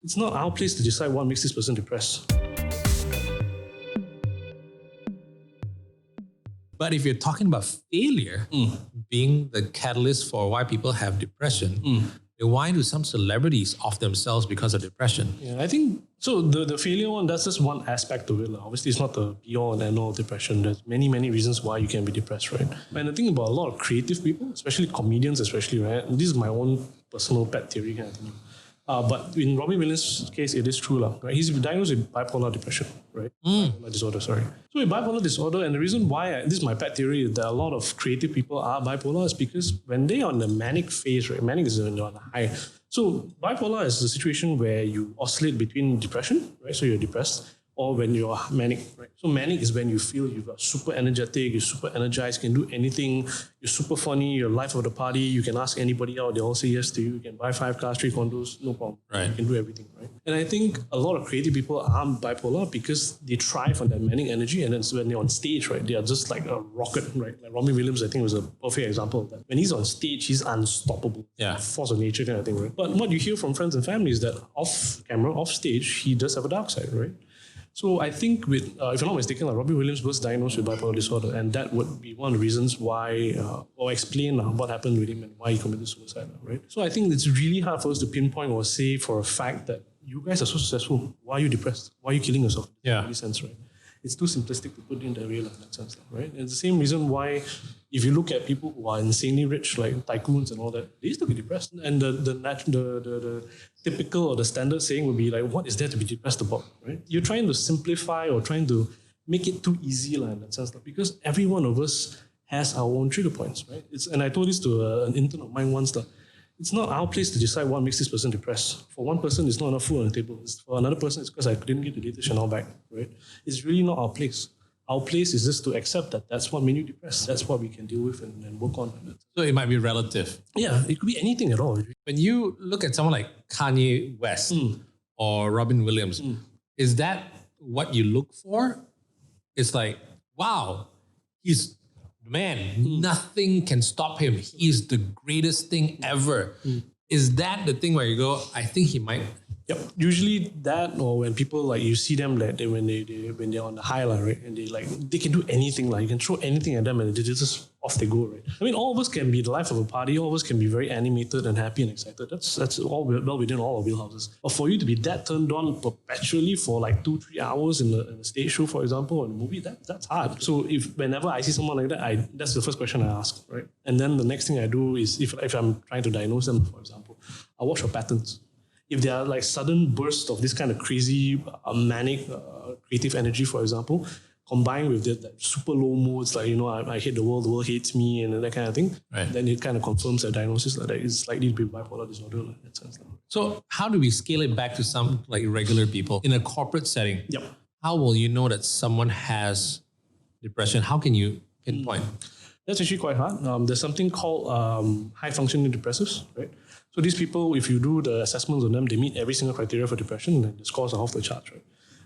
It's not our place to decide what makes this person depressed. But if you're talking about failure being the catalyst for why people have depression, then why do some celebrities off themselves because of depression? Yeah, I think so. The failure one, that's just one aspect of it. Obviously, it's not the be all and end all depression. There's many reasons why you can be depressed, right? And the thing about a lot of creative people, especially comedians, right? And this is my own personal pet theory kind of thing. But in Robbie Williams' case, it is true, right? He's diagnosed with bipolar depression, right? Bipolar disorder, sorry. So with bipolar disorder, and the reason why, this is my pet theory, is that a lot of creative people are bipolar is because when they're on the manic phase, right? Manic is on the high. So bipolar is a situation where you oscillate between depression, right? So you're depressed, or when you're manic, right? So manic is when you feel you're super energetic, you're super energized, can do anything, you're super funny, you're life of the party, you can ask anybody out, they all say yes to you, you can buy 5 cars, 3 condos, no problem. Right. You can do everything, right? And I think a lot of creative people are bipolar because they thrive on that manic energy, and then when they're on stage, right, they are just like a rocket, right? Like Robbie Williams, I think, was a perfect example of that. When he's on stage, he's unstoppable. Yeah. Force of nature kind of thing, right? But what you hear from friends and family is that off camera, off stage, he does have a dark side, right? So I think with, if I'm not mistaken, Robbie Williams was diagnosed with bipolar disorder, and that would be one of the reasons why, or explain what happened with him and why he committed suicide, right? So I think it's really hard for us to pinpoint or say for a fact that you guys are so successful. Why are you depressed? Why are you killing yourself? Yeah. In any sense, right? It's too simplistic to put in that way, in that sense, right? And it's the same reason why, if you look at people who are insanely rich, like tycoons and all that, they still get depressed. And the typical or the standard saying would be like, what is there to be depressed about, right? You're trying to simplify or trying to make it too easy, in that sense, because every one of us has our own trigger points, right? And I told this to an intern of mine once, that it's not our place to decide what makes this person depressed. For one person, it's not enough food on the table. For another person, it's because I didn't get the latest Chanel back, right? It's really not our place. Our place is just to accept that that's what made you depressed. That's what we can deal with and work on. So it might be relative. Yeah, it could be anything at all. When you look at someone like Kanye West or Robin Williams, is that what you look for? It's like, wow, he's man, nothing can stop him. He's the greatest thing ever. Is that the thing where you go, I think he might? Yep. Usually that, or when people like you see them like when they're on the high, right, and they can do anything, like you can throw anything at them and they just off they go, right? I mean, all of us can be the life of a party. All of us can be very animated and happy and excited. That's all well within all our wheelhouses. But for you to be that turned on perpetually for like 2-3 hours in a stage show, for example, or in a movie, that's hard. So whenever I see someone like that, that's the first question I ask, right? And then the next thing I do is if I'm trying to diagnose them, for example, I watch for patterns. If there are like sudden bursts of this kind of crazy manic creative energy, for example, combined with the super low modes, like, I hate the world hates me, and that kind of thing, right, then it kind of confirms the diagnosis that it's likely to be bipolar disorder in that sense. So how do we scale it back to some like regular people in a corporate setting? Yep. How will you know that someone has depression? How can you pinpoint? That's actually quite hard. There's something called high functioning depressives, right? So these people, if you do the assessments on them, they meet every single criteria for depression, and the scores are off the charts, right?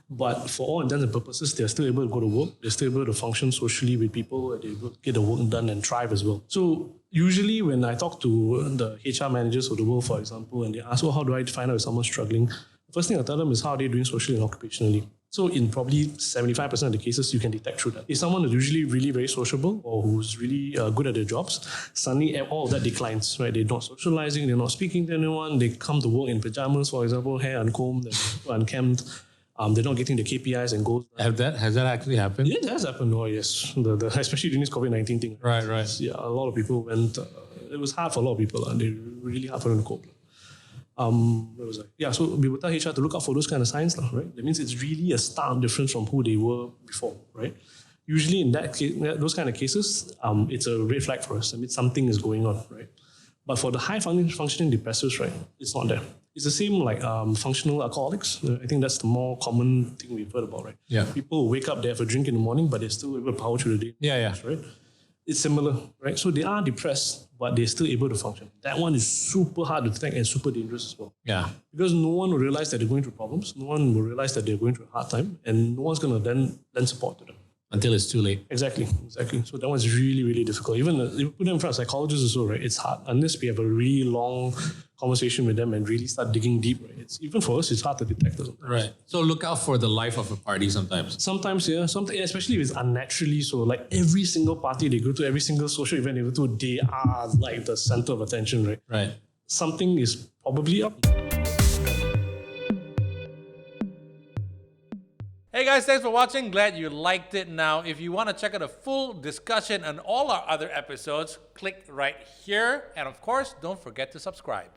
But for all intents and purposes, they're still able to go to work. They're still able to function socially with people. They're able to get the work done and thrive as well. So usually when I talk to the HR managers of the world, for example, and they ask, how do I find out if someone's struggling? The first thing I tell them is how are they doing socially and occupationally. So in probably 75% of the cases, you can detect through that. If someone is usually really very sociable or who's really good at their jobs, suddenly all of that declines, right? They're not socializing, they're not speaking to anyone, they come to work in pajamas, for example, hair uncombed, unkempt. They're not getting the KPIs and goals. Has that actually happened? Yeah, it has happened. Oh, yes. Especially during this COVID-19 thing. Right. Yeah, a lot of people went, it was hard for a lot of people, and they really hard for them to cope. Where was I? Yeah, so we would tell HR to look out for those kind of signs, right? That means it's really a stark difference from who they were before, right? Usually in that case, those kind of cases, it's a red flag for us. I mean, something is going on, right? But for the high functioning depressives, right, it's not there. It's the same like functional alcoholics. I think that's the more common thing we've heard about, right? Yeah. People who wake up, they have a drink in the morning, but they're still able to power through the day. Yeah. Right? It's similar, right? So they are depressed, but they're still able to function. That one is super hard to detect and super dangerous as well. Yeah. Because no one will realize that they're going through problems. No one will realize that they're going through a hard time, and no one's going to then lend support to them. until it's too late. Exactly. So that one's really, really difficult. Even you put them in front of psychologists also, right? It's hard unless we have a really long conversation with them and really start digging deep, right? It's even for us, it's hard to detect. Right. So look out for the life of a party sometimes. Sometimes, yeah. Sometimes, especially if it's unnaturally so. Like every single party they go to, every single social event they go to, they are like the center of attention, right? Right. Something is probably up. Hey guys, thanks for watching. Glad you liked it. Now, if you want to check out a full discussion on all our other episodes, click right here. And of course, don't forget to subscribe.